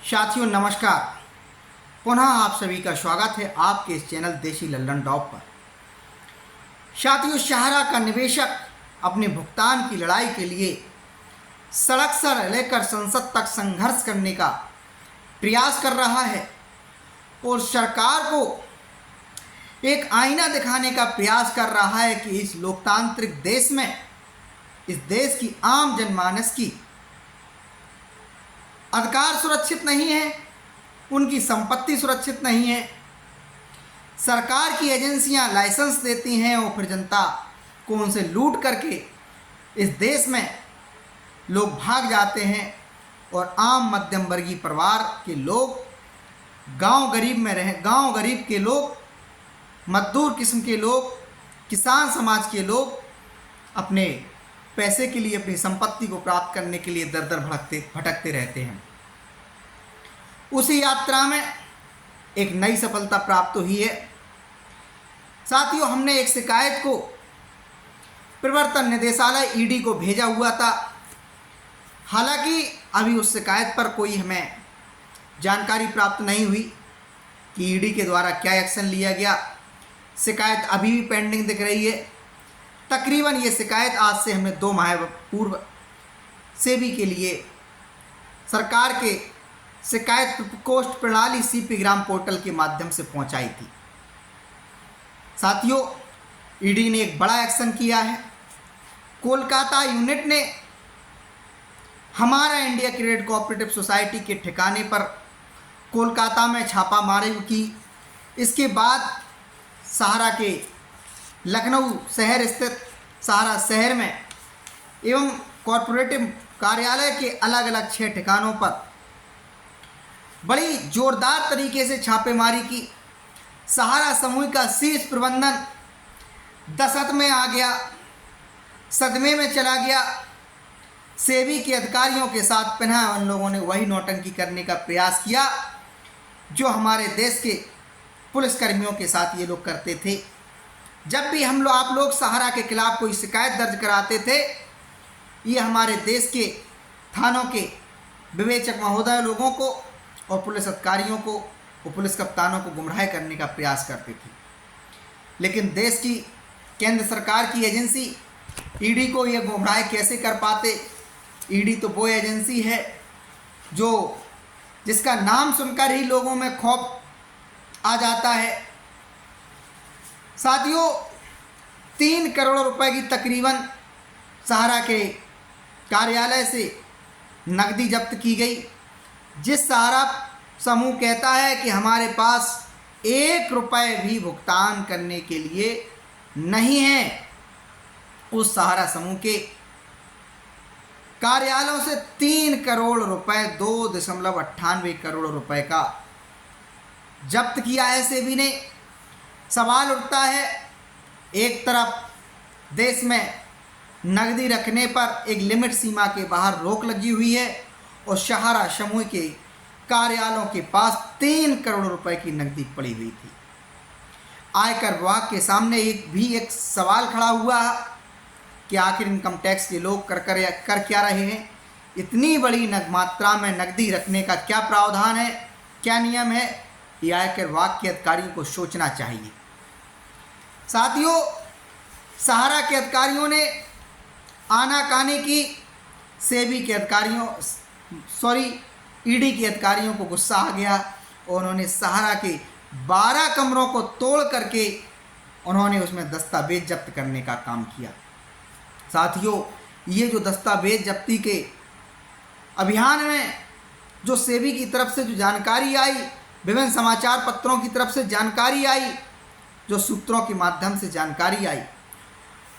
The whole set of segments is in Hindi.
साथियों नमस्कार। पुनः आप सभी का स्वागत है आपके इस चैनल देसी लल्लन टॉप पर। साथियों, सहारा का निवेशक अपने भुगतान की लड़ाई के लिए सड़क से लेकर संसद तक संघर्ष करने का प्रयास कर रहा है और सरकार को एक आईना दिखाने का प्रयास कर रहा है कि इस लोकतांत्रिक देश में, इस देश की आम जनमानस की अधिकार सुरक्षित नहीं है, उनकी संपत्ति सुरक्षित नहीं है। सरकार की एजेंसियां लाइसेंस देती हैं और फिर जनता को उनसे लूट करके इस देश में लोग भाग जाते हैं और आम मध्यम वर्गीय परिवार के लोग, गांव गरीब के लोग, मजदूर किस्म के लोग, किसान समाज के लोग अपने पैसे के लिए, अपनी संपत्ति को प्राप्त करने के लिए दर दर भटकते रहते हैं। उसी यात्रा में एक नई सफलता प्राप्त हुई है। साथियों, हमने एक शिकायत को प्रवर्तन निदेशालय ईडी को भेजा हुआ था। हालांकि अभी उस शिकायत पर कोई हमें जानकारी प्राप्त नहीं हुई कि ईडी के द्वारा क्या एक्शन लिया गया। शिकायत अभी भी पेंडिंग दिख रही है। तकरीबन ये शिकायत आज से हमने 2 माह पूर्व सेबी के लिए सरकार के शिकायत प्रकोष्ठ प्रणाली सीपी ग्राम पोर्टल के माध्यम से पहुंचाई थी। साथियों, ईडी ने एक बड़ा एक्शन किया है। कोलकाता यूनिट ने हमारा इंडिया क्रेडिट कोऑपरेटिव सोसाइटी के ठिकाने पर कोलकाता में छापामारी की। इसके बाद सहारा के लखनऊ शहर स्थित सहारा शहर में एवं कॉरपोरेटिव कार्यालय के अलग अलग 6 ठिकानों पर बड़ी जोरदार तरीके से छापेमारी की। सहारा समूह का शीर्ष प्रबंधन दशत में आ गया, सदमे में चला गया। सेबी के अधिकारियों के साथ पुनः उन लोगों ने वही नौटंकी करने का प्रयास किया जो हमारे देश के पुलिसकर्मियों के साथ ये लोग करते थे। जब भी आप लोग सहारा के खिलाफ कोई शिकायत दर्ज कराते थे, ये हमारे देश के थानों के विवेचक महोदय लोगों को और पुलिस अधिकारियों को और पुलिस कप्तानों को गुमराह करने का प्रयास करते थे। लेकिन देश की केंद्र सरकार की एजेंसी ईडी को ये गुमराह कैसे कर पाते? ईडी तो वो एजेंसी है जिसका नाम सुनकर ही लोगों में खौफ आ जाता है। साथियों, 3 करोड़ रुपए की तकरीबन सहारा के कार्यालय से नकदी जब्त की गई। जिस सहारा समूह कहता है कि हमारे पास 1 रुपए भी भुगतान करने के लिए नहीं है, उस सहारा समूह के कार्यालयों से 3 करोड़ रुपए, 2.98 करोड़ रुपए का जब्त किया है सेबी ने। सवाल उठता है, एक तरफ देश में नकदी रखने पर एक लिमिट सीमा के बाहर रोक लगी हुई है और सहारा समूह के कार्यालयों के पास 3 करोड़ रुपए की नकदी पड़ी हुई थी। आयकर विभाग के सामने एक सवाल खड़ा हुआ कि आखिर इनकम टैक्स के लोग कर क्या रहे हैं? इतनी बड़ी मात्रा में नकदी रखने का क्या प्रावधान है, क्या नियम है? ये आयकर विभाग के अधिकारियों को सोचना चाहिए। साथियों, सहारा के अधिकारियों ने आनाकानी की। सेबी के ईडी के अधिकारियों को गुस्सा आ गया और उन्होंने सहारा के 12 कमरों को तोड़ करके उन्होंने उसमें दस्तावेज जब्त करने का काम किया। साथियों, ये जो दस्तावेज जब्ती के अभियान में जो सेबी की तरफ से जो जानकारी आई, विभिन्न समाचार पत्रों की तरफ से जानकारी आई, जो सूत्रों के माध्यम से जानकारी आई,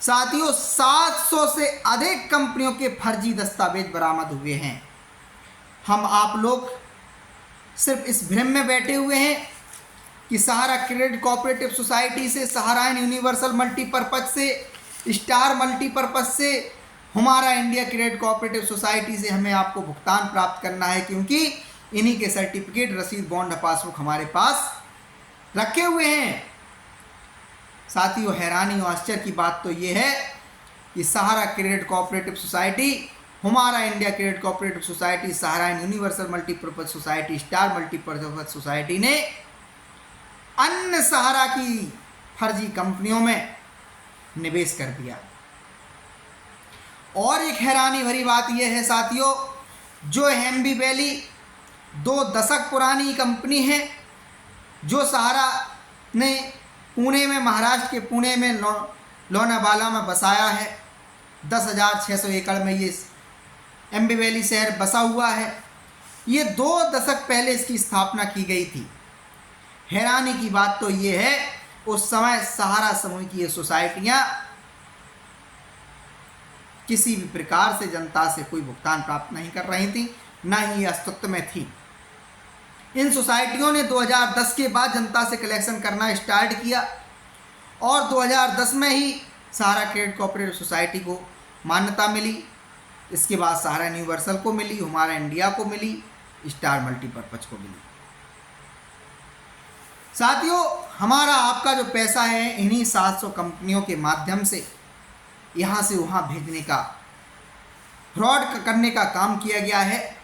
साथियों 700 से अधिक कंपनियों के फर्जी दस्तावेज बरामद हुए हैं। हम आप लोग सिर्फ इस भ्रम में बैठे हुए हैं कि सहारा क्रेडिट कोऑपरेटिव सोसाइटी से, सहारा यूनिवर्सल मल्टीपर्पज से, स्टार मल्टीपर्पज से, हमारा इंडिया क्रेडिट कोऑपरेटिव सोसाइटी से हमें आपको भुगतान प्राप्त करना है, क्योंकि इन्हीं के सर्टिफिकेट, रसीद, बॉन्ड, पासबुक हमारे पास रखे हुए हैं। साथियों, हैरानी और आश्चर्य की बात तो ये है कि Sahara credit cooperative society Hamara India credit cooperative society, Sahara universal multipurpose society, star multipurpose society ने अन्य सहारा की फर्जी कंपनियों में निवेश कर दिया। और एक हैरानी भरी बात यह है साथियों, जो एमबी वैली 2 दशक पुरानी कंपनी है, जो सहारा ने पुणे में, महाराष्ट्र के पुणे में लोनावाला में बसाया है। 10,600 एकड़ में ये एमबी वैली शहर बसा हुआ है। ये 2 दशक पहले इसकी स्थापना की गई थी। हैरानी की बात तो ये है, उस समय सहारा समूह की ये सोसाइटियाँ किसी भी प्रकार से जनता से कोई भुगतान प्राप्त नहीं कर रही थी, न ही अस्तित्व में थी। इन सोसाइटियों ने 2010 के बाद जनता से कलेक्शन करना स्टार्ट किया और 2010 में ही सहारा क्रेडिट कोऑपरेटिव सोसाइटी को मान्यता मिली। इसके बाद सहारा यूनिवर्सल को मिली, हमारा इंडिया को मिली, स्टार मल्टीपर्पज को मिली। साथियों, हमारा आपका जो पैसा है इन्हीं 700 कंपनियों के माध्यम से यहाँ से वहाँ भेजने का, फ्रॉड करने का काम किया गया है।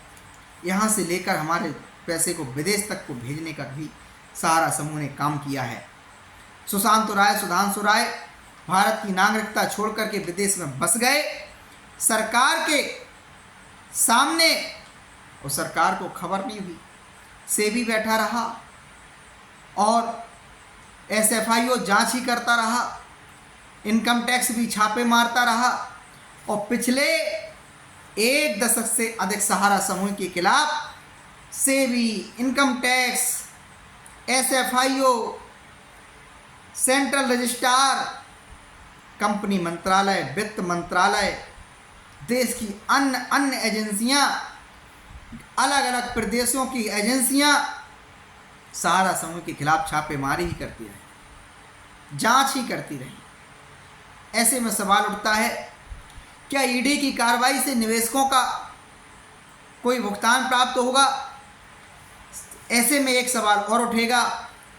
यहाँ से लेकर हमारे पैसे को विदेश तक को भेजने का भी सहारा समूह ने काम किया है। सुशांत राय, सुधांशु राय भारत की नागरिकता छोड़ करके विदेश में बस गए सरकार के सामने, और सरकार को खबर नहीं हुई। सेबी बैठा रहा और एसएफआईओ जांच ही करता रहा, इनकम टैक्स भी छापे मारता रहा और पिछले 1 दशक से अधिक सहारा समूह के खिलाफ SEBI, income tax, SFIO, central registrar, company मंत्रालय, वित्त मंत्रालय, देश की अन्य एजेंसियां, अलग अलग प्रदेशों की एजेंसियां सहारा समूह के खिलाफ छापेमारी ही करती रही, जांच ही करती रही। ऐसे में सवाल उठता है, क्या ईडी की कार्रवाई से निवेशकों का कोई भुगतान प्राप्त होगा? ऐसे में एक सवाल और उठेगा,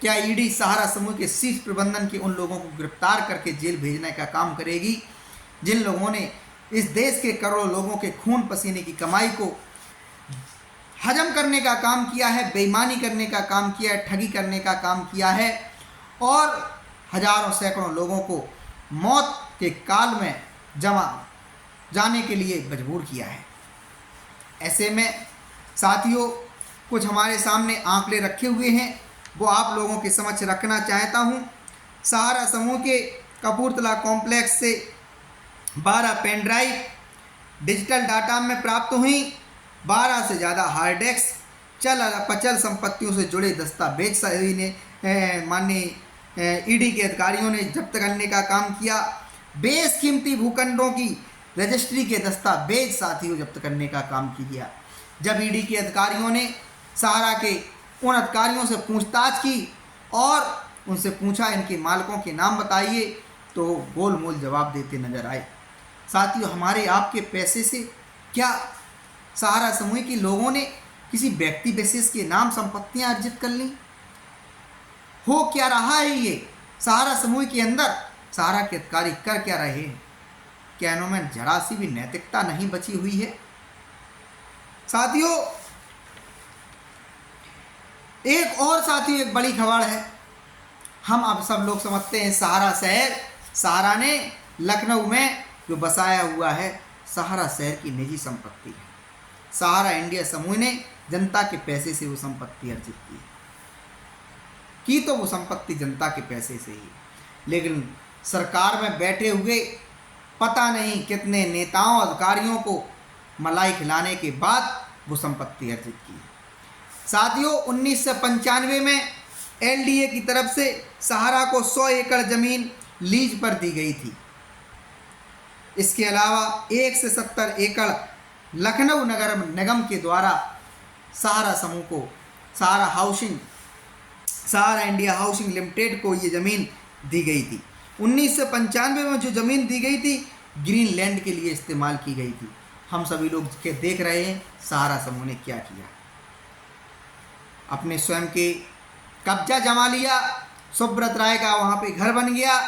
क्या ईडी सहारा समूह के शीर्ष प्रबंधन के उन लोगों को गिरफ्तार करके जेल भेजने का काम करेगी जिन लोगों ने इस देश के करोड़ों लोगों के खून पसीने की कमाई को हजम करने का काम किया है, बेईमानी करने का काम किया है, ठगी करने का काम किया है और हजारों सैकड़ों लोगों को मौत के काल में जाने के लिए मजबूर किया है। ऐसे में साथियों, कुछ हमारे सामने आंकड़े रखे हुए हैं, वो आप लोगों के समक्ष रखना चाहता हूँ। सहारा समूह के कपूरथला कॉम्प्लेक्स से 12 पेन ड्राइव डिजिटल डाटा में प्राप्त हुई, 12 से ज़्यादा हार्ड डिस्क, चल अचल संपत्तियों से जुड़े दस्तावेज सभी ने माननीय ईडी के अधिकारियों ने जब्त करने का काम किया। बेशकीमती भूखंडों की रजिस्ट्री के दस्तावेज साथियों जब्त करने का काम किया। जब ईडी के अधिकारियों ने सहारा के उन अधिकारियों से पूछताछ की और उनसे पूछा इनके मालिकों के नाम बताइए, तो गोलमोल जवाब देते नजर आए। साथियों, हमारे आपके पैसे से क्या सहारा समूह के लोगों ने किसी व्यक्ति विशेष के नाम संपत्तियां अर्जित कर ली? हो क्या रहा है ये सहारा समूह के अंदर? सहारा के अधिकारी कर क्या रहे हैं? क्या इनमें जरा सी भी नैतिकता नहीं बची हुई है? साथियों, एक बड़ी खबर है। हम अब सब लोग समझते हैं सहारा शहर, सहारा ने लखनऊ में जो बसाया हुआ है, सहारा शहर की निजी संपत्ति है। सहारा इंडिया समूह ने जनता के पैसे से वो संपत्ति अर्जित की तो वो संपत्ति जनता के पैसे से ही, लेकिन सरकार में बैठे हुए पता नहीं कितने नेताओं अधिकारियों को मलाई खिलाने के बाद वो संपत्ति अर्जित की। साथियों, 1995 में एलडीए की तरफ से सहारा को 100 एकड़ जमीन लीज पर दी गई थी। इसके अलावा 1 से 70 एकड़ लखनऊ नगर निगम के द्वारा सहारा समूह को, सहारा इंडिया हाउसिंग लिमिटेड को ये ज़मीन दी गई थी। 1995 में जो ज़मीन दी गई थी ग्रीन लैंड के लिए इस्तेमाल की गई थी। हम सभी लोग देख रहे हैं सहारा समूह ने क्या किया। अपने स्वयं के कब्जा जमा लिया, सुब्रत राय का वहाँ पे घर बन गया,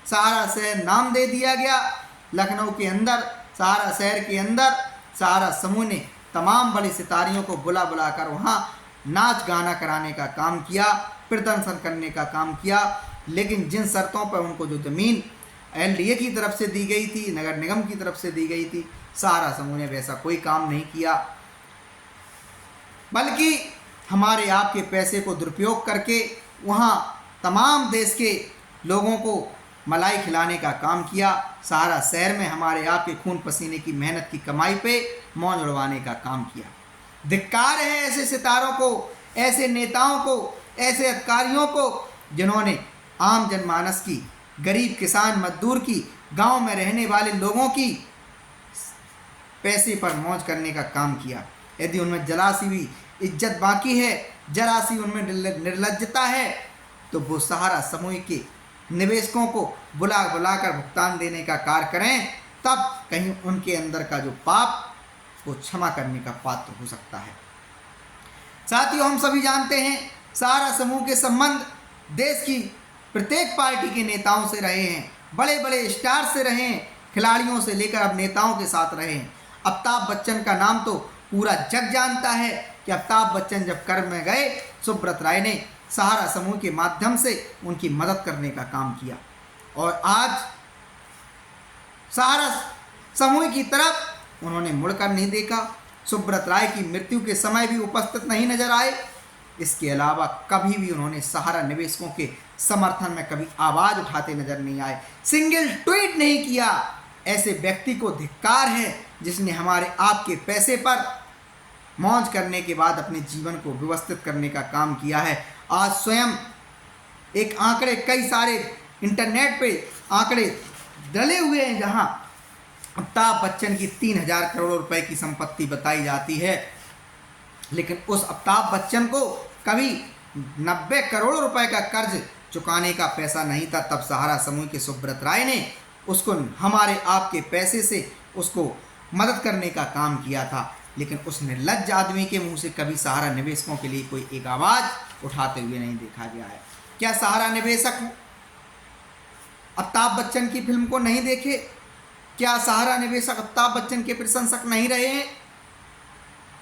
सहारा शहर नाम दे दिया गया। लखनऊ के अंदर, सहारा शहर के अंदर सहारा समूह ने तमाम बड़े सितारियों को बुला बुलाकर वहाँ नाच गाना कराने का काम किया, प्रदर्शन करने का काम किया। लेकिन जिन शर्तों पर उनको जो ज़मीन एलडीए की तरफ से दी गई थी, नगर निगम की तरफ से दी गई थी, सहारा समूह ने वैसा कोई काम नहीं किया, बल्कि हमारे आपके पैसे को दुरुपयोग करके वहाँ तमाम देश के लोगों को मलाई खिलाने का काम किया। सहारा शहर में हमारे आपके खून पसीने की मेहनत की कमाई पे मौज उड़वाने का काम किया। धिक्कार है ऐसे सितारों को, ऐसे नेताओं को, ऐसे अधिकारियों को जिन्होंने आम जनमानस की, गरीब किसान मजदूर की, गांव में रहने वाले लोगों की पैसे पर मौज करने का काम किया। यदि उनमें जरा सी भी इज्जत बाकी है, जरा सी उनमें निर्लज्जता है, तो वो सहारा समूह के निवेशकों को बुला बुलाकर भुगतान देने का कार्य करें, तब कहीं उनके अंदर का जो पाप वो क्षमा करने का पात्र हो सकता है। साथियों, हम सभी जानते हैं सहारा समूह के संबंध देश की प्रत्येक पार्टी के नेताओं से रहे हैं, बड़े बड़े स्टार से रहे हैं, खिलाड़ियों से लेकर अब नेताओं के साथ रहे हैं। अमिताभ बच्चन का नाम तो पूरा जग जानता है कि अमिताभ बच्चन जब कर्म में गए, सुब्रत राय ने सहारा समूह के माध्यम से उनकी मदद करने का काम किया, और आज सहारा समूह की तरफ उन्होंने मुड़कर नहीं देखा। सुब्रत राय की मृत्यु के समय भी उपस्थित नहीं नजर आए। इसके अलावा कभी भी उन्होंने सहारा निवेशकों के समर्थन में कभी आवाज़ उठाते नजर नहीं आए, सिंगल ट्वीट नहीं किया। ऐसे व्यक्ति को धिक्कार है जिसने हमारे आपके पैसे पर मौज करने के बाद अपने जीवन को व्यवस्थित करने का काम किया है। आज स्वयं एक आंकड़े, कई सारे इंटरनेट पे आंकड़े डले हुए हैं जहां अमिताभ बच्चन की 3000 करोड़ रुपए की संपत्ति बताई जाती है, लेकिन उस अमिताभ बच्चन को कभी 90 करोड़ रुपए का कर्ज चुकाने का पैसा नहीं था। तब सहारा समूह के सुब्रत राय ने उसको हमारे आपके पैसे से उसको मदद करने का काम किया था, लेकिन उस निर्लज्ज आदमी के मुंह से कभी सहारा निवेशकों के लिए कोई एक आवाज़ उठाते हुए नहीं देखा गया है। क्या सहारा निवेशक अमिताभ बच्चन की फिल्म को नहीं देखे? क्या सहारा निवेशक अमिताभ बच्चन के प्रशंसक नहीं रहे हैं?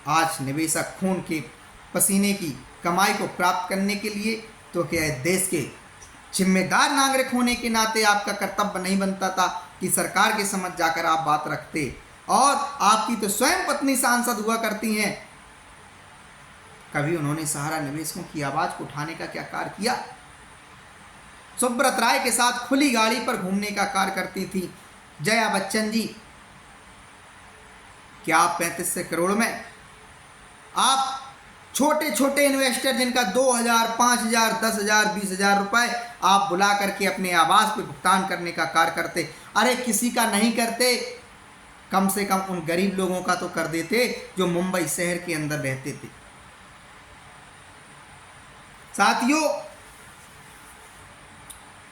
आज निवेशक खून के पसीने की कमाई को प्राप्त करने के लिए, तो क्या देश के जिम्मेदार नागरिक होने के नाते आपका कर्तव्य नहीं बनता था कि सरकार के समझ जाकर आप बात रखते? और आपकी तो स्वयं पत्नी सांसद हुआ करती हैं, कभी उन्होंने सहारा निवेशकों की आवाज़ को उठाने का क्या कार्य किया? सुब्रत राय के साथ खुली गाड़ी पर घूमने का कार्य करती थी जया बच्चन जी। क्या आप 35 करोड़ में आप छोटे छोटे इन्वेस्टर जिनका 2000, 5000, 10,000, 20,000 रुपए आप बुला करके अपने आवास पे भुगतान करने का कार्य करते? अरे किसी का नहीं करते, कम से कम उन गरीब लोगों का तो कर देते जो मुंबई शहर के अंदर रहते थे। साथियों,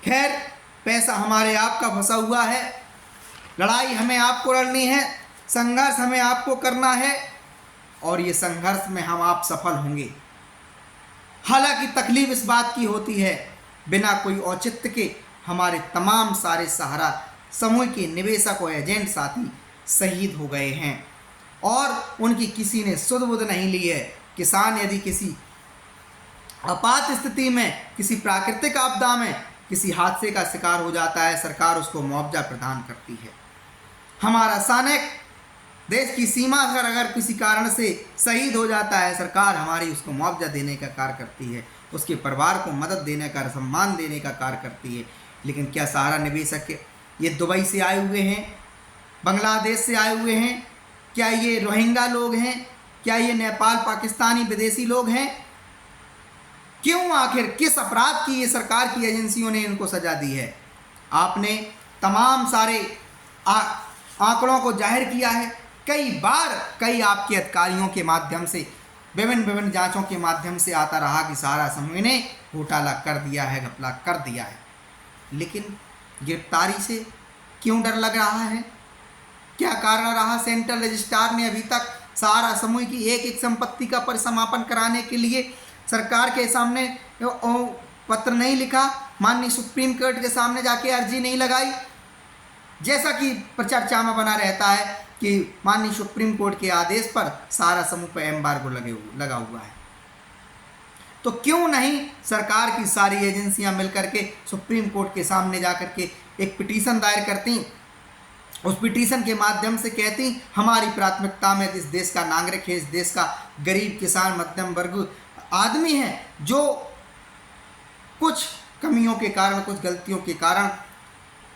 खैर पैसा हमारे आपका फंसा हुआ है, लड़ाई हमें आपको लड़नी है, संघर्ष हमें आपको करना है, और ये संघर्ष में हम आप सफल होंगे। हालांकि तकलीफ इस बात की होती है, बिना कोई औचित्य के हमारे तमाम सारे सहारा समूह के निवेशक और एजेंट साथी शहीद हो गए हैं और उनकी किसी ने सुध बुध नहीं ली है। किसान यदि किसी आपात स्थिति में, किसी प्राकृतिक आपदा में, किसी हादसे का शिकार हो जाता है, सरकार उसको मुआवजा प्रदान करती है। हमारा सैनिक देश की सीमा पर अगर किसी कारण से शहीद हो जाता है, सरकार हमारी उसको मुआवजा देने का कार्य करती है, उसके परिवार को मदद देने का, सम्मान देने का कार्य करती है। लेकिन क्या सहारा निवेशक ये दुबई से आए हुए हैं, बांग्लादेश से आए हुए हैं? क्या ये रोहिंग्या लोग हैं? क्या ये नेपाल, पाकिस्तानी विदेशी लोग हैं? क्यों, आखिर किस अपराध की ये सरकार की एजेंसियों ने इनको सजा दी है? आपने तमाम सारे आंकड़ों को जाहिर किया है, कई बार कई आपके अधिकारियों के माध्यम से, विभिन्न जांचों के माध्यम से आता रहा कि सहारा समूह ने घोटाला कर दिया है, घपला कर दिया है, लेकिन गिरफ्तारी से क्यों डर लग रहा है? क्या कारण रहा सेंट्रल रजिस्ट्रार ने अभी तक सहारा समूह की एक एक संपत्ति का परिसमापन कराने के लिए सरकार के सामने पत्र नहीं लिखा, माननीय सुप्रीम कोर्ट के सामने जाके अर्जी नहीं लगाई? जैसा कि चर्चा में बना रहता है कि माननीय सुप्रीम कोर्ट के आदेश पर सहारा समूह पर एम्बार्गो लगा हुआ है। तो क्यों नहीं सरकार की सारी एजेंसियां मिलकर के सुप्रीम कोर्ट के सामने जाकर के एक पिटीशन दायर करती, उस पिटीशन के माध्यम से कहती हमारी प्राथमिकता में इस देश का नागरिक है, इस देश का गरीब किसान मध्यम वर्ग आदमी है जो कुछ कमियों के कारण, कुछ गलतियों के कारण,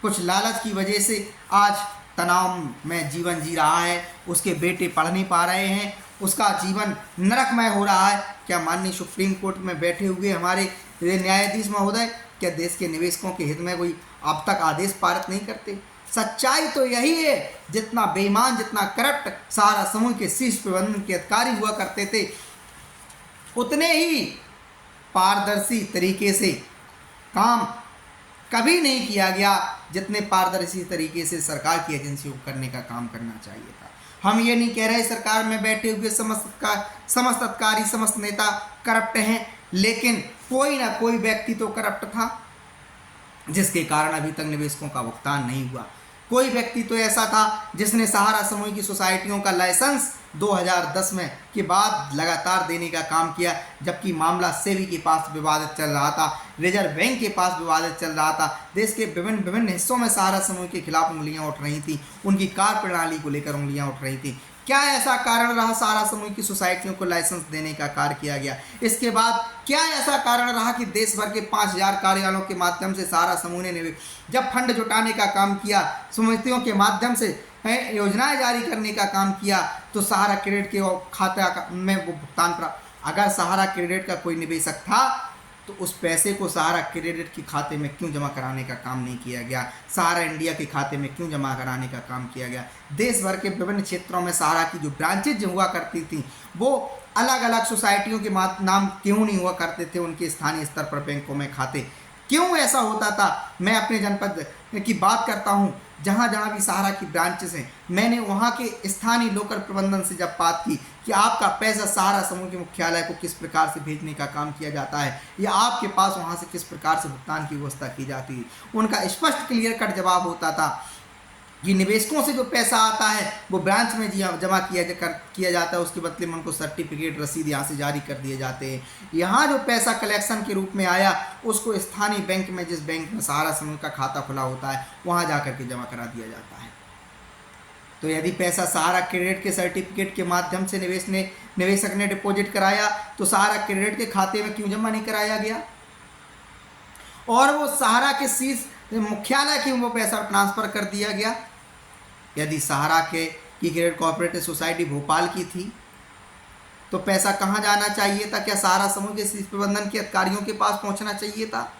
कुछ लालच की वजह से आज तनाव में जीवन जी रहा है, उसके बेटे पढ़ नहीं पा रहे हैं, उसका जीवन नरकमय हो रहा है। क्या माननीय सुप्रीम कोर्ट में बैठे हुए हमारे न्यायाधीश महोदय क्या देश के निवेशकों के हित में कोई अब तक आदेश पारित नहीं करते? सच्चाई तो यही है, जितना बेईमान, जितना करप्ट सहारा समूह के शीर्ष प्रबंधन के अधिकारी हुआ करते थे, उतने ही पारदर्शी तरीके से काम कभी नहीं किया गया जितने पारदर्शी तरीके से सरकार की एजेंसियों को करने का काम करना चाहिए था। हम ये नहीं कह रहे सरकार में बैठे हुए समस्त अधिकारी, समस्त नेता करप्ट हैं, लेकिन कोई ना कोई व्यक्ति तो करप्ट था जिसके कारण अभी तक निवेशकों का भुगतान नहीं हुआ। कोई व्यक्ति तो ऐसा था जिसने सहारा समूह की सोसाइटियों का लाइसेंस 2010 में के बाद लगातार देने का काम किया, जबकि मामला सेबी के पास विवादित चल रहा था, रिजर्व बैंक के पास विवादित चल रहा था। देश के विभिन्न हिस्सों में सहारा समूह के खिलाफ उंगलियां उठ रही थी, उनकी कार्य प्रणाली को लेकर उंगलियां उठ रही थी। क्या ऐसा कारण रहा सहारा समूह की सोसाइटियों को लाइसेंस देने का कार्य किया गया? इसके बाद क्या ऐसा कारण रहा कि देश भर के 5000 कार्यालयों के माध्यम से सहारा समूह ने जब फंड जुटाने का काम किया, समितियों के माध्यम से योजनाएं जारी करने का काम किया, तो सहारा क्रेडिट के खाता में वो भुगतान प्राप्त। अगर सहारा क्रेडिट का कोई निवेशक था तो उस पैसे को सहारा क्रेडिट के खाते में क्यों जमा कराने का काम नहीं किया गया? सहारा इंडिया के खाते में क्यों जमा कराने का काम किया गया? देश भर के विभिन्न क्षेत्रों में सहारा की जो ब्रांचेज हुआ करती थी वो अलग अलग सोसाइटियों के नाम क्यों नहीं हुआ करते थे? उनके स्थानीय स्तर पर बैंकों में खाते क्यों ऐसा होता था? मैं अपने जनपद की बात करता हूँ, जहाँ जहाँ भी सहारा की ब्रांचेस हैं, मैंने वहाँ के स्थानीय लोकल प्रबंधन से जब बात की कि आपका पैसा सहारा समूह के मुख्यालय को किस प्रकार से भेजने का काम किया जाता है या आपके पास वहाँ से किस प्रकार से भुगतान की व्यवस्था की जाती है, उनका स्पष्ट क्लियर कट जवाब होता था कि निवेशकों से जो पैसा आता है वो ब्रांच में जमा किया जाता है, उसके बदले में उनको सर्टिफिकेट, रसीद यहाँ से जारी कर दिए जाते हैं। यहाँ जो पैसा कलेक्शन के रूप में आया उसको स्थानीय बैंक में, जिस बैंक में सहारा समूह का खाता खुला होता है, वहाँ जा करके जमा करा दिया जाता है। तो यदि पैसा सहारा क्रेडिट के सर्टिफिकेट के माध्यम से निवेशक ने डिपॉजिट कराया तो सहारा क्रेडिट के खाते में क्यों जमा नहीं कराया गया? और वो सहारा के शीर्ष मुख्यालय क्यों वो पैसा ट्रांसफ़र कर दिया गया? यदि सहारा की क्रेडिट कोऑपरेटिव सोसाइटी भोपाल की थी तो पैसा कहाँ जाना चाहिए था? क्या सहारा समूह के शीर्ष प्रबंधन के अधिकारियों के पास पहुँचना चाहिए था?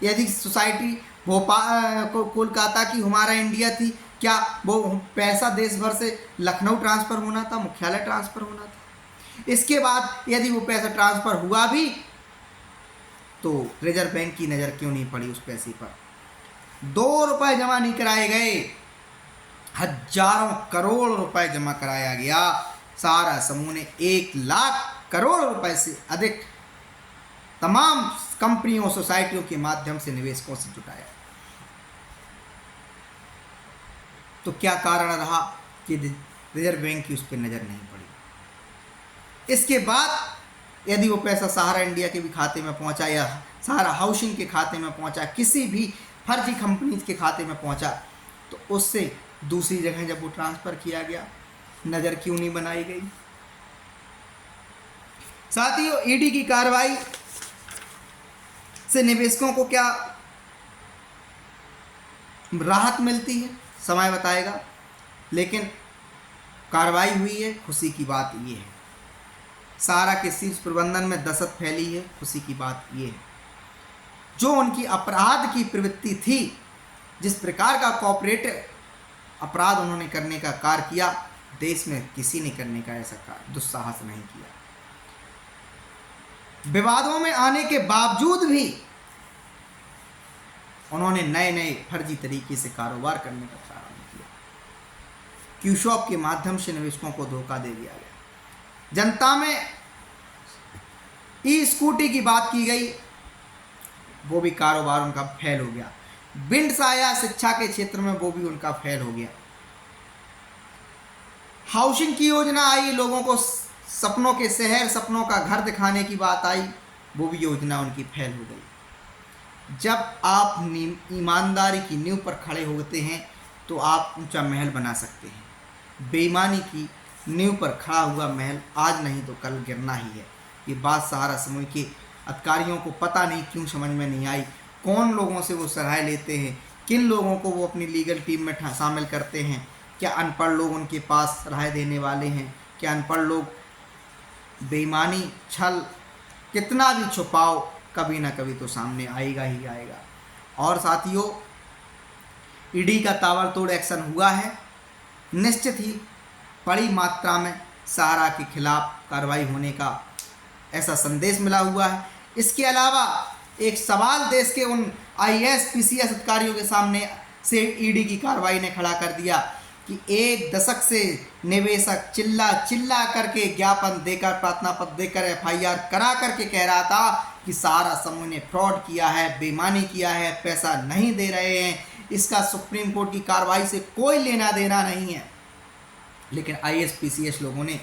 यदि सोसाइटी भोपाल कोलकाता की हमारा इंडिया थी, क्या वो पैसा देश भर से लखनऊ ट्रांसफ़र होना था, मुख्यालय ट्रांसफ़र होना था? इसके बाद यदि वो पैसा ट्रांसफ़र हुआ भी तो रिजर्व बैंक की नज़र क्यों नहीं पड़ी उस पैसे पर? 2 रुपए जमा नहीं कराए गए, हजारों करोड़ रुपए जमा कराया गया। सहारा समूह ने 1 लाख करोड़ रुपए से अधिक तमाम कंपनियों, सोसाइटियों के माध्यम से निवेशकों से जुटाया। तो क्या कारण रहा कि रिजर्व बैंक की उस पर नज़र नहीं पड़ी? इसके बाद यदि वो पैसा सहारा इंडिया के भी खाते में पहुंचा या सहारा हाउसिंग के खाते में पहुंचा, किसी भी फर्जी कंपनी के खाते में पहुंचा, तो उससे दूसरी जगह जब वो ट्रांसफ़र किया गया, नज़र क्यों नहीं बनाई गई? साथियों, ईडी की कार्रवाई से निवेशकों को क्या राहत मिलती है समय बताएगा, लेकिन कार्रवाई हुई है, खुशी की बात ये है। सहारा के शीर्ष प्रबंधन में दहशत फैली है, खुशी की बात ये है। जो उनकी अपराध की प्रवृत्ति थी, जिस प्रकार का कॉर्पोरेट अपराध उन्होंने करने का कार्य किया, देश में किसी ने करने का ऐसा कार्य, दुस्साहस नहीं किया। विवादों में आने के बावजूद भी उन्होंने नए फर्जी तरीके से कारोबार करने का प्रारंभ किया। क्यूशॉप के माध्यम से निवेशकों को धोखा दे दिया गया। जनता में ई स्कूटी की बात की गई, वो भी कारोबार उनका फेल हो गया। बिंड आया शिक्षा के क्षेत्र में, वो भी उनका फेल हो गया। हाउसिंग की योजना आई, लोगों को सपनों के शहर, सपनों का घर दिखाने की बात आई, वो भी योजना उनकी फेल हो गई। जब आप ईमानदारी की नींव पर खड़े होते हैं तो आप ऊंचा महल बना सकते हैं। बेईमानी की नींव पर खड़ा हुआ महल आज नहीं तो कल गिरना ही है। ये बात सहारा समूह के अधिकारियों को पता नहीं क्यों समझ में नहीं आई। कौन लोगों से वो सलाह लेते हैं, किन लोगों को वो अपनी लीगल टीम में शामिल करते हैं? क्या अनपढ़ लोग उनके पास राय देने वाले हैं? क्या अनपढ़ लोग? बेईमानी, छल कितना भी छुपाओ, कभी ना कभी तो सामने आएगा ही आएगा। और साथियों, ईडी का ताबड़तोड़ एक्शन हुआ है। निश्चित ही बड़ी मात्रा में सहारा के खिलाफ कार्रवाई होने का ऐसा संदेश मिला हुआ है। इसके अलावा एक सवाल देश के उन IAS PCS अधिकारियों के सामने से ईडी की कार्रवाई ने खड़ा कर दिया कि एक दशक से निवेशक चिल्ला चिल्ला करके ज्ञापन देकर, प्रार्थना पत्र देकर, FIR करा करके कह रहा था कि सहारा समूह ने फ्रॉड किया है, बेईमानी किया है, पैसा नहीं दे रहे हैं, इसका सुप्रीम कोर्ट की कार्रवाई से कोई लेना देना नहीं है। लेकिन IAS PCS लोगों ने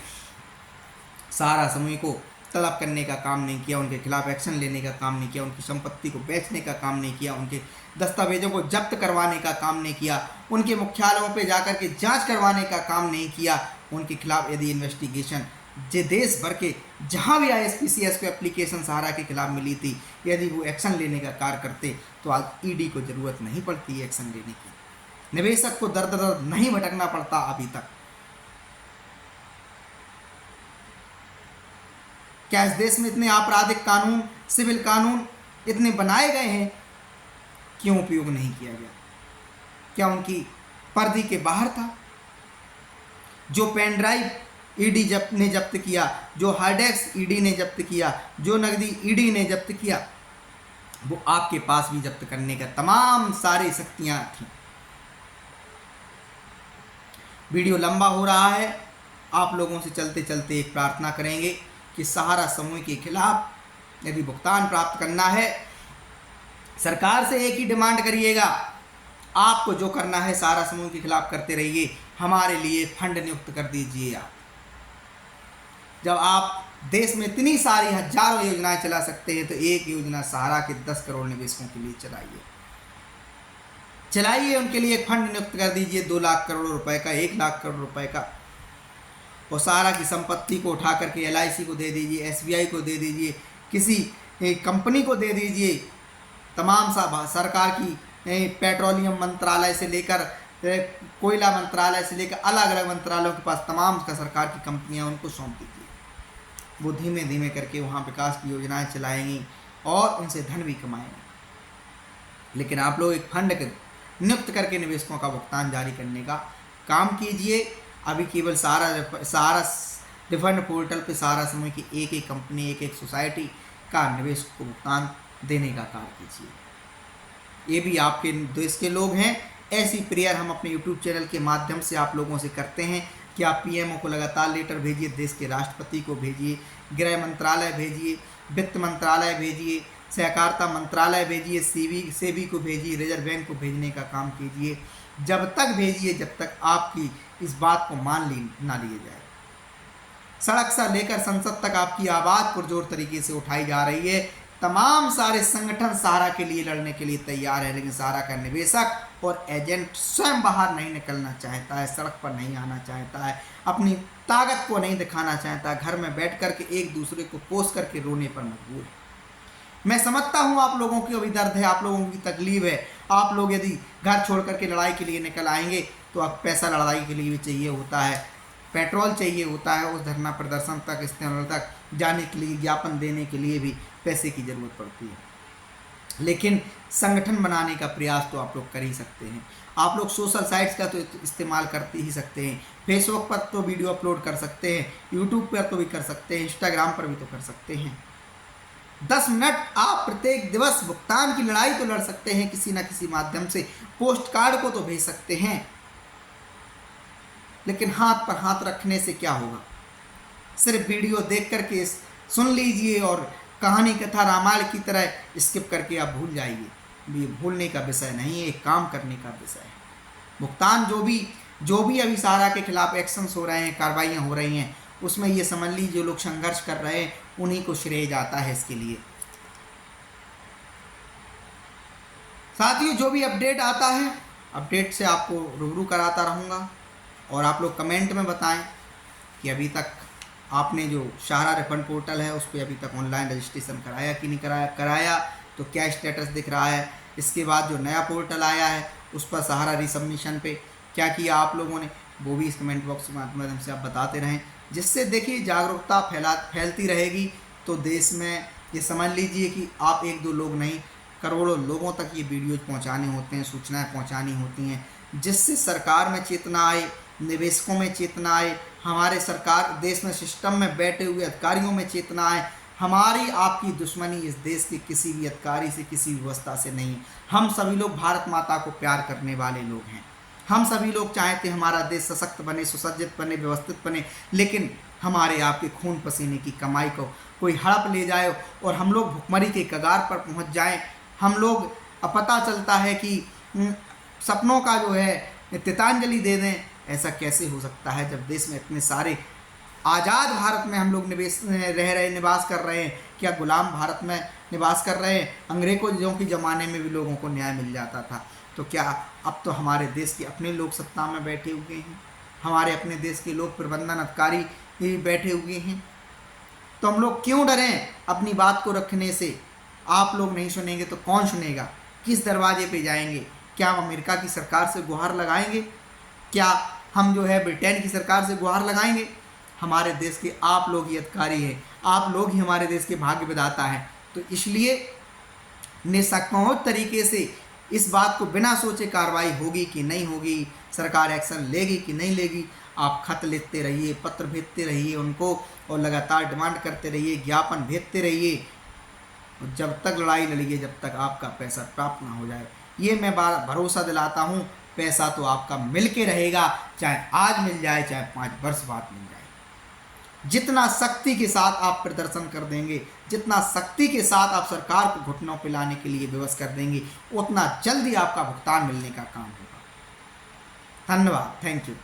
सहारा समूह को तलब करने का काम नहीं किया, उनके खिलाफ एक्शन लेने का काम नहीं किया, उनकी संपत्ति को बेचने का काम नहीं किया, उनके दस्तावेजों को जब्त करवाने का काम नहीं किया, उनके मुख्यालयों पे जाकर के जांच करवाने का काम नहीं किया। उनके खिलाफ यदि इन्वेस्टिगेशन देश भर के जहां भी IAS PCS को एप्लीकेशन सहारा के खिलाफ मिली थी, यदि वो एक्शन लेने का कार्य करते तो आज ईडी को ज़रूरत नहीं पड़ती एक्शन लेने की। निवेशक को दर दर नहीं भटकना पड़ता अभी तक। क्या इस देश में इतने आपराधिक कानून, सिविल कानून इतने बनाए गए हैं, क्यों उपयोग नहीं किया गया? क्या उनकी पर्दी के बाहर था? जो पेन ड्राइव ईडी ने जब्त किया, जो हार्ड डिस्क ईडी ने जब्त किया, जो नकदी ईडी ने जब्त किया, वो आपके पास भी जब्त करने का तमाम सारी शक्तियां थी। वीडियो लंबा हो रहा है, आप लोगों से चलते चलते एक प्रार्थना करेंगे कि सहारा समूह के खिलाफ यदि भुगतान प्राप्त करना है, सरकार से एक ही डिमांड करिएगा, आपको जो करना है सहारा समूह के खिलाफ करते रहिए, हमारे लिए फंड नियुक्त कर दीजिए। आप जब आप देश में इतनी सारी हजारों योजनाएं चला सकते हैं तो एक योजना सहारा के 10 करोड़ निवेशकों के लिए चलाइए, उनके लिए फंड नियुक्त कर दीजिए 2 लाख करोड़ रुपए का, 1 लाख करोड़ रुपए का। और सहारा की संपत्ति को उठा करके LIC को दे दीजिए, SBI को दे दीजिए, किसी कंपनी को दे दीजिए। तमाम सा सरकार की पेट्रोलियम मंत्रालय से लेकर कोयला मंत्रालय से लेकर अलग अलग मंत्रालयों के पास तमाम का सरकार की कंपनियां, उनको सौंप दीजिए। वो धीमे धीमे करके वहाँ विकास की योजनाएं चलाएंगी और उनसे धन भी कमाएंगे। लेकिन आप लोग एक फंड नियुक्त करके निवेशकों का भुगतान जारी करने का काम कीजिए। अभी केवल सहारा रिफंड पोर्टल पे सहारा समूह की एक एक कंपनी, एक एक सोसाइटी का निवेश को भुगतान देने का कार्य कीजिए। ये भी आपके देश के लोग हैं। ऐसी प्रेयर हम अपने YouTube चैनल के माध्यम से आप लोगों से करते हैं कि आप PMO को लगातार लेटर भेजिए, देश के राष्ट्रपति को भेजिए, गृह मंत्रालय भेजिए, वित्त मंत्रालय भेजिए, सहकारिता मंत्रालय भेजिए, सेबी को भेजिए, रिजर्व बैंक को भेजने का काम कीजिए। जब तक भेजिए जब तक आपकी इस बात को मान ना लिए जाए। सड़क से लेकर संसद तक आपकी आवाज़ पुरजोर तरीके से उठाई जा रही है। तमाम सारे संगठन सहारा के लिए लड़ने के लिए तैयार है, लेकिन सहारा का निवेशक और एजेंट स्वयं बाहर नहीं निकलना चाहता है, सड़क पर नहीं आना चाहता है, अपनी ताकत को नहीं दिखाना चाहता, घर में बैठ कर के एक दूसरे को कोस करके रोने पर मजबूर है। मैं समझता हूँ आप लोगों की अभी दर्द है, आप लोगों की तकलीफ है। आप लोग यदि घर छोड़ करके लड़ाई के लिए निकल आएंगे तो अब पैसा लड़ाई के लिए भी चाहिए होता है, पेट्रोल चाहिए होता है, उस धरना प्रदर्शन तक, स्थल तक जाने के लिए, ज्ञापन देने के लिए भी पैसे की ज़रूरत पड़ती है। लेकिन संगठन बनाने का प्रयास तो आप लोग कर ही सकते हैं। आप लोग सोशल साइट्स का तो इस्तेमाल करते ही सकते हैं। फेसबुक पर तो वीडियो अपलोड कर सकते हैं, यूट्यूब पर तो भी कर सकते हैं, इंस्टाग्राम पर भी तो कर सकते हैं। 10 मिनट आप प्रत्येक दिवस भुगतान की लड़ाई तो लड़ सकते हैं, किसी ना किसी माध्यम से पोस्ट कार्ड को तो भेज सकते हैं। लेकिन हाथ पर हाथ रखने से क्या होगा? सिर्फ वीडियो देख करके सुन लीजिए और कहानी कथा रामायण की तरह स्किप करके आप भूल जाइए। ये भूलने का विषय नहीं है, एक काम करने का विषय है। भुगतान जो भी जो भी अभी सारा के खिलाफ एक्शंस हो रहे हैं, कार्रवाइयाँ हो रही हैं, उसमें ये समझ लीजिए जो लोग संघर्ष कर रहे हैं उन्हीं को श्रेय जाता है इसके लिए। साथियों, जो भी अपडेट आता है, अपडेट से आपको रूबरू कराता रहूँगा। और आप लोग कमेंट में बताएं कि अभी तक आपने जो सहारा रिफंड पोर्टल है उस पर अभी तक ऑनलाइन रजिस्ट्रेशन कराया कि नहीं कराया, कराया तो क्या स्टेटस दिख रहा है। इसके बाद जो नया पोर्टल आया है उस पर सहारा रिसबमिशन पे क्या किया आप लोगों ने, वो भी इस कमेंट बॉक्स के माध्यम से आप बताते रहें, जिससे देखिए जागरूकता फैलती रहेगी। तो देश में ये समझ लीजिए कि आप एक दो लोग नहीं, करोड़ों लोगों तक ये वीडियोज पहुंचाने होते हैं, सूचनाएं पहुंचानी होती हैं, जिससे सरकार में चेतना आए, निवेशकों में चेतना आए, हमारे सरकार देश में सिस्टम में बैठे हुए अधिकारियों में चेतना आए। हमारी आपकी दुश्मनी इस देश के किसी भी अधिकारी से, किसी व्यवस्था से नहीं है। हम सभी लोग भारत माता को प्यार करने वाले लोग हैं। हम सभी लोग चाहते हमारा देश सशक्त बने, सुसज्जित बने, व्यवस्थित बने, लेकिन हमारे आपके खून पसीने की कमाई को कोई हड़प ले जाए और हम लोग भुखमरी के कगार पर पहुंच जाएं। हम लोग पता चलता है कि सपनों का जो है तितांजलि दे दें। ऐसा कैसे हो सकता है जब देश में इतने सारे आज़ाद भारत में हम लोग निवास कर रहे हैं। क्या गुलाम भारत में निवास कर रहे हैं? अंग्रेजों के ज़माने में भी लोगों को न्याय मिल जाता था। तो क्या अब तो हमारे देश के अपने लोग सत्ता में बैठे हुए हैं, हमारे अपने देश के लोग प्रबंधन अधिकारी बैठे हुए हैं। तो हम लोग क्यों डरें अपनी बात को रखने से? आप लोग नहीं सुनेंगे तो कौन सुनेगा? किस दरवाजे पे जाएंगे? क्या हम अमेरिका की सरकार से गुहार लगाएंगे? क्या हम जो है ब्रिटेन की सरकार से गुहार लगाएंगे? हमारे देश के आप लोग ही अधिकारी हैं, आप लोग ही हमारे देश के भाग्य विधाता हैं। तो इसलिए निष्पक्ष तरीके से इस बात को बिना सोचे कार्रवाई होगी कि नहीं होगी, सरकार एक्शन लेगी कि नहीं लेगी, आप खत लिखते रहिए, पत्र भेजते रहिए उनको और लगातार डिमांड करते रहिए, ज्ञापन भेजते रहिए, जब तक लड़ाई लड़िए, जब तक आपका पैसा प्राप्त ना हो जाए। ये मैं भरोसा दिलाता हूँ, पैसा तो आपका मिल के रहेगा, चाहे आज मिल जाए चाहे 5 वर्ष बाद मिल जाए। जितना सख्ती के साथ आप प्रदर्शन कर देंगे, जितना सख्ती के साथ आप सरकार को घुटनों पे लाने के लिए विवश कर देंगे, उतना जल्दी आपका भुगतान मिलने का काम होगा। धन्यवाद, थैंक यू।